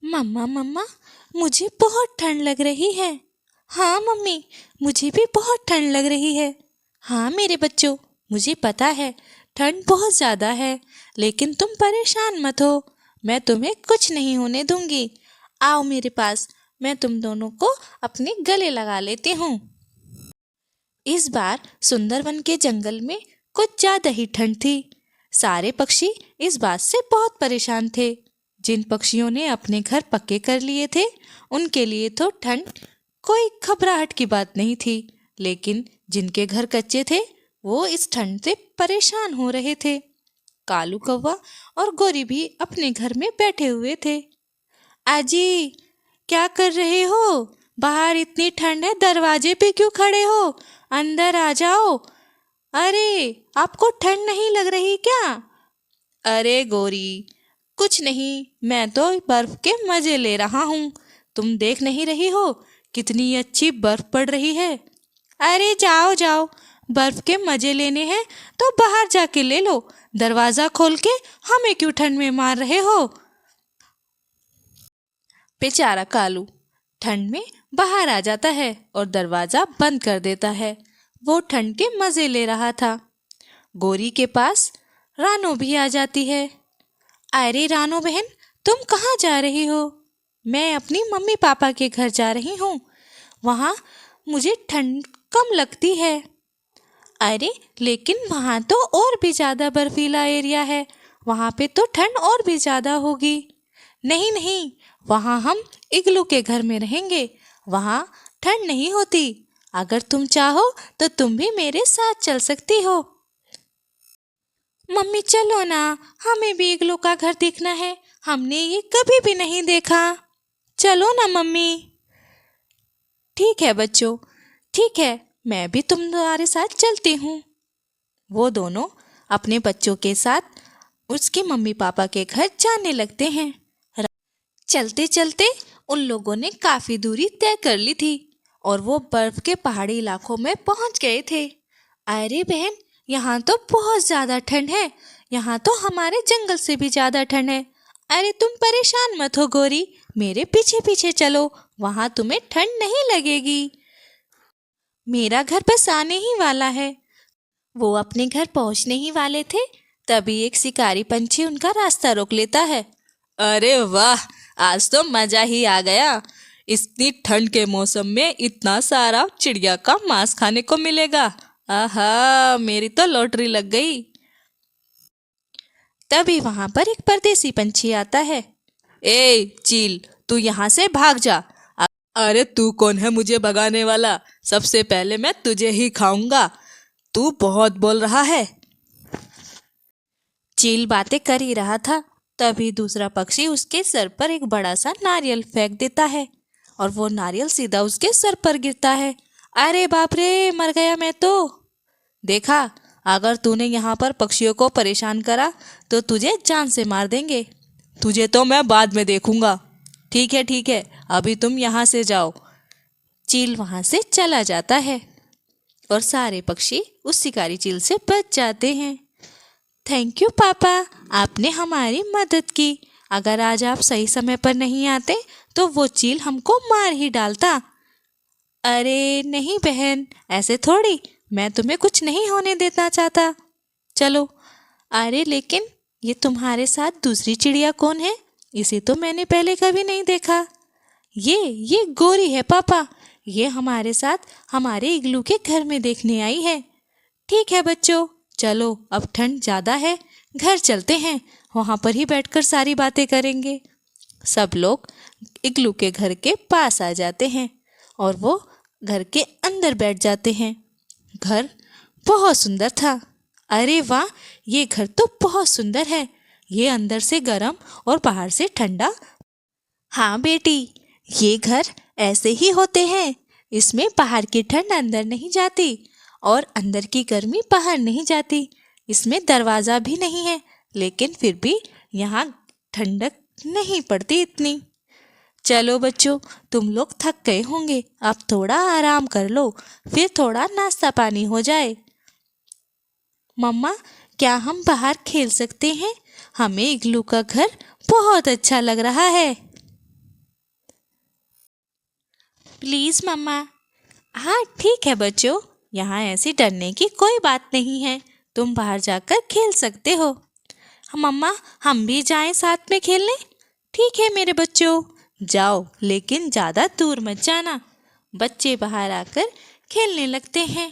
मम्मा मम्मा, मुझे बहुत ठंड लग रही है। हाँ मम्मी, मुझे भी बहुत ठंड लग रही है। हाँ मेरे बच्चों, मुझे पता है ठंड बहुत ज़्यादा है, लेकिन तुम परेशान मत हो। मैं तुम्हें कुछ नहीं होने दूंगी। आओ मेरे पास, मैं तुम दोनों को अपने गले लगा लेती हूँ। इस बार सुंदरवन के जंगल में कुछ ज्यादा ही ठंड थी। सारे पक्षी इस बात से बहुत परेशान थे। जिन पक्षियों ने अपने घर पक्के कर लिए थे, उनके लिए तो ठंड कोई घबराहट की बात नहीं थी, लेकिन जिनके घर कच्चे थे, वो इस ठंड से परेशान हो रहे थे। कालू कौवा और गोरी भी अपने घर में बैठे हुए थे। आजी, क्या कर रहे हो? बाहर इतनी ठंड है, दरवाजे पे क्यों खड़े हो? अंदर आ जाओ। अरे, आपको ठंड नहीं लग रही क्या? अरे गोरी, कुछ नहीं, मैं तो बर्फ के मजे ले रहा हूँ। तुम देख नहीं रही हो कितनी अच्छी बर्फ पड़ रही है? अरे जाओ जाओ, बर्फ के मजे लेने हैं तो बाहर जाके ले लो। दरवाजा खोल के हमें क्यों ठंड में मार रहे हो? बेचारा कालू ठंड में बाहर आ जाता है और दरवाजा बंद कर देता है। वो ठंड के मजे ले रहा था। गोरी के पास रानो भी आ जाती है। अरे रानो बहन, तुम कहाँ जा रही हो? मैं अपनी मम्मी पापा के घर जा रही हूँ। वहाँ मुझे ठंड कम लगती है। अरे लेकिन वहाँ तो और भी ज़्यादा बर्फीला एरिया है, वहाँ पे तो ठंड और भी ज़्यादा होगी। नहीं नहीं, वहाँ हम इग्लू के घर में रहेंगे, वहाँ ठंड नहीं होती। अगर तुम चाहो तो तुम भी मेरे साथ चल सकती हो। मम्मी चलो ना, हमें भी इग्लू का घर देखना है, हमने ये कभी भी नहीं देखा। चलो ना मम्मी। ठीक है बच्चों, ठीक है, मैं भी तुम्हारे साथ चलती हूँ। वो दोनों अपने बच्चों के साथ उसके मम्मी पापा के घर जाने लगते हैं। चलते चलते उन लोगों ने काफी दूरी तय कर ली थी और वो बर्फ के पहाड़ी इलाकों में पहुंच गए थे। अरे बहन, यहाँ तो बहुत ज्यादा ठंड है, यहाँ तो हमारे जंगल से भी ज्यादा ठंड है। अरे तुम परेशान मत हो गोरी, मेरे पीछे पीछे चलो, वहाँ तुम्हें ठंड नहीं लगेगी। मेरा घर बस आने ही वाला है। वो अपने घर पहुंचने ही वाले थे, तभी एक शिकारी पंछी उनका रास्ता रोक लेता है। अरे वाह, आज तो मजा ही आ गया। इतनी ठंड के मौसम में इतना सारा चिड़िया का मांस खाने को मिलेगा। आहा, मेरी तो लॉटरी लग गई। तभी वहां पर एक परदेसी पंछी आता है। ए चील, तू यहाँ से भाग जा। अरे तू कौन है मुझे भगाने वाला? सबसे पहले मैं तुझे ही खाऊंगा। तू बहुत बोल रहा है। चील बातें कर ही रहा था, तभी दूसरा पक्षी उसके सर पर एक बड़ा सा नारियल फेंक देता है और वो नारियल सीधा उसके सर पर गिरता है। अरे बाप रे, मर गया मैं तो। देखा, अगर तूने यहाँ पर पक्षियों को परेशान करा तो तुझे जान से मार देंगे। तुझे तो मैं बाद में देखूंगा। ठीक है, अभी तुम यहाँ से जाओ। चील वहां से चला जाता है और सारे पक्षी उस शिकारी चील से बच जाते हैं। थैंक यू पापा, आपने हमारी मदद की। अगर आज आप सही समय पर नहीं आते तो वो चील हमको मार ही डालता। अरे नहीं बहन, ऐसे थोड़ी, मैं तुम्हें कुछ नहीं होने देना चाहता। चलो। अरे लेकिन ये तुम्हारे साथ दूसरी चिड़िया कौन है? इसे तो मैंने पहले कभी नहीं देखा। ये गोरी है पापा, ये हमारे साथ हमारे इग्लू के घर में देखने आई है। ठीक है बच्चों, चलो अब ठंड ज़्यादा है, घर चलते हैं, वहाँ पर ही बैठकर सारी बातें करेंगे। सब लोग इग्लू के घर के पास आ जाते हैं और वो घर के अंदर बैठ जाते हैं। घर बहुत सुंदर था। अरे वाह, ये घर तो बहुत सुंदर है, ये अंदर से गर्म और बाहर से ठंडा। हाँ बेटी, ये घर ऐसे ही होते हैं, इसमें बाहर की ठंड अंदर नहीं जाती और अंदर की गर्मी बाहर नहीं जाती। इसमें दरवाज़ा भी नहीं है, लेकिन फिर भी यहाँ ठंडक नहीं पड़ती इतनी। चलो बच्चों, तुम लोग थक गए होंगे, अब थोड़ा आराम कर लो, फिर थोड़ा नाश्ता पानी हो जाए। मम्मा, क्या हम बाहर खेल सकते हैं? हमें इग्लू का घर बहुत अच्छा लग रहा है। प्लीज मम्मा। हाँ ठीक है बच्चों, यहाँ ऐसी डरने की कोई बात नहीं है, तुम बाहर जाकर खेल सकते हो। मम्मा हम भी जाएं साथ में खेलने? ठीक है मेरे बच्चों, जाओ लेकिन ज़्यादा दूर मत जाना। बच्चे बाहर आकर खेलने लगते हैं।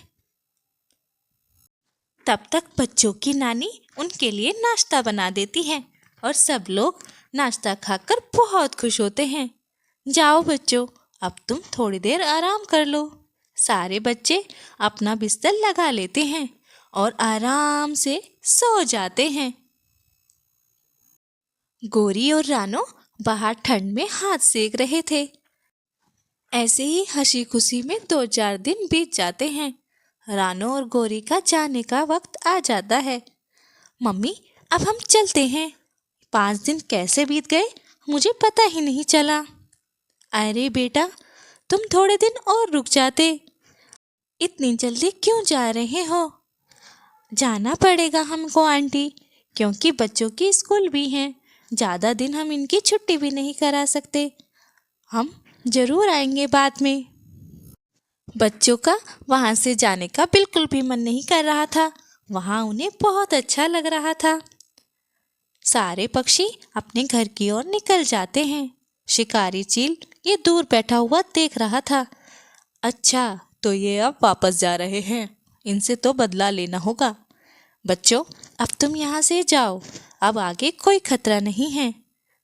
तब तक बच्चों की नानी उनके लिए नाश्ता बना देती है और सब लोग नाश्ता खाकर बहुत खुश होते हैं। जाओ बच्चों, अब तुम थोड़ी देर आराम कर लो। सारे बच्चे अपना बिस्तर लगा लेते हैं और आराम से सो जाते हैं। गोरी और रानो बाहर ठंड में हाथ सेक रहे थे। ऐसे ही हंसी खुशी में 2-4 दिन बीत जाते हैं। रानो और गोरी का जाने का वक्त आ जाता है। मम्मी अब हम चलते हैं। 5 दिन कैसे बीत गए मुझे पता ही नहीं चला। अरे बेटा, तुम थोड़े दिन और रुक जाते। इतनी जल्दी क्यों जा रहे हो? जाना पड़ेगा हमको आंटी, क्योंकि बच्चों की स्कूल भी हैं। ज़्यादा दिन हम इनकी छुट्टी भी नहीं करा सकते। हम जरूर आएंगे बाद में। बच्चों का वहाँ से जाने का बिल्कुल भी मन नहीं कर रहा था। वहाँ उन्हें बहुत अच्छा लग रहा था। सारे पक्षी अपने घर की ओर निकल जाते हैं। शिकारी चील ये दूर बैठा हुआ देख रहा था। अच्छा, तो ये अब वापस जा रहे हैं, इनसे तो बदला लेना होगा। बच्चों अब तुम यहाँ से जाओ, अब आगे कोई खतरा नहीं है।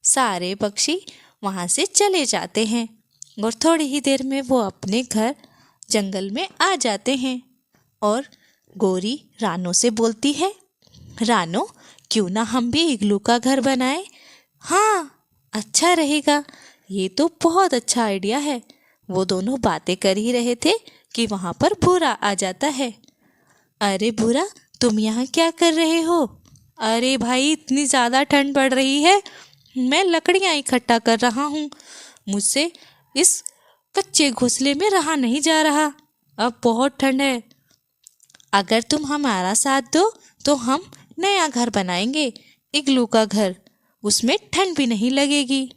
सारे पक्षी वहाँ से चले जाते हैं और थोड़ी ही देर में वो अपने घर जंगल में आ जाते हैं। और गोरी रानो से बोलती है, रानो क्यों ना हम भी इग्लू का घर बनाएं? हाँ अच्छा रहेगा, ये तो बहुत अच्छा आइडिया है। वो दोनों बातें कर ही रहे थे कि वहाँ पर भूरा आ जाता है। अरे भूरा, तुम यहाँ क्या कर रहे हो? अरे भाई इतनी ज़्यादा ठंड पड़ रही है, मैं लकड़ियाँ इकट्ठा कर रहा हूँ। मुझसे इस कच्चे घोंसले में रहा नहीं जा रहा, अब बहुत ठंड है। अगर तुम हमारा साथ दो तो हम नया घर बनाएंगे, इग्लू का घर। उसमें ठंड भी नहीं लगेगी।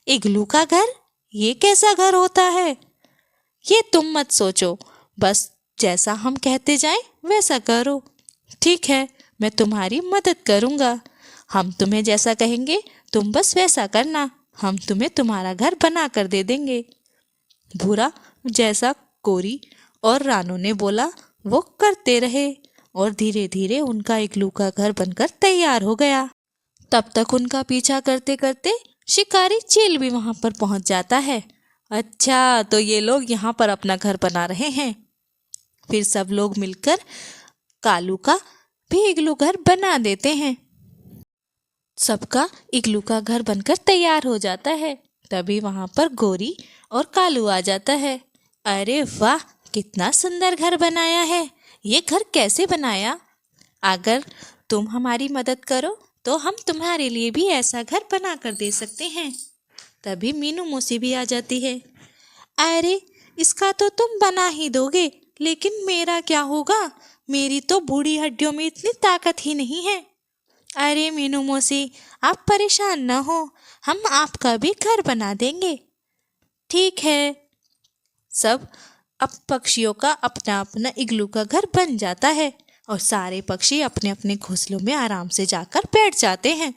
इग्लू का घर? ये कैसा घर होता है? ये तुम मत सोचो, बस जैसा हम कहते जाएं वैसा करो। ठीक है, मैं तुम्हारी मदद करूँगा। हम तुम्हें जैसा कहेंगे तुम बस वैसा करना, हम तुम्हें तुम्हारा घर बना कर दे देंगे। भूरा जैसा गोरी और रानू ने बोला वो करते रहे और धीरे धीरे उनका इग्लू का घर बनकर तैयार हो गया। तब तक उनका पीछा करते करते शिकारी चील भी वहां पर पहुंच जाता है। अच्छा, तो ये लोग यहाँ पर अपना घर बना रहे हैं। फिर सब लोग मिलकर कालू का भी इग्लू घर बना देते हैं। सबका इग्लू का घर बनकर तैयार हो जाता है। तभी वहां पर गोरी और कालू आ जाता है। अरे वाह, कितना सुंदर घर बनाया है। ये घर कैसे बनाया? अगर तुम हमारी मदद करो तो हम तुम्हारे लिए भी ऐसा घर बना कर दे सकते हैं। तभी मीनू मौसी भी आ जाती है। अरे इसका तो तुम बना ही दोगे, लेकिन मेरा क्या होगा? मेरी तो बूढ़ी हड्डियों में इतनी ताकत ही नहीं है। अरे मीनू मौसी, आप परेशान न हो, हम आपका भी घर बना देंगे। ठीक है। सब अब पक्षियों का अपना अपना इग्लू का घर बन जाता है और सारे पक्षी अपने अपने घोंसलों में आराम से जाकर बैठ जाते हैं।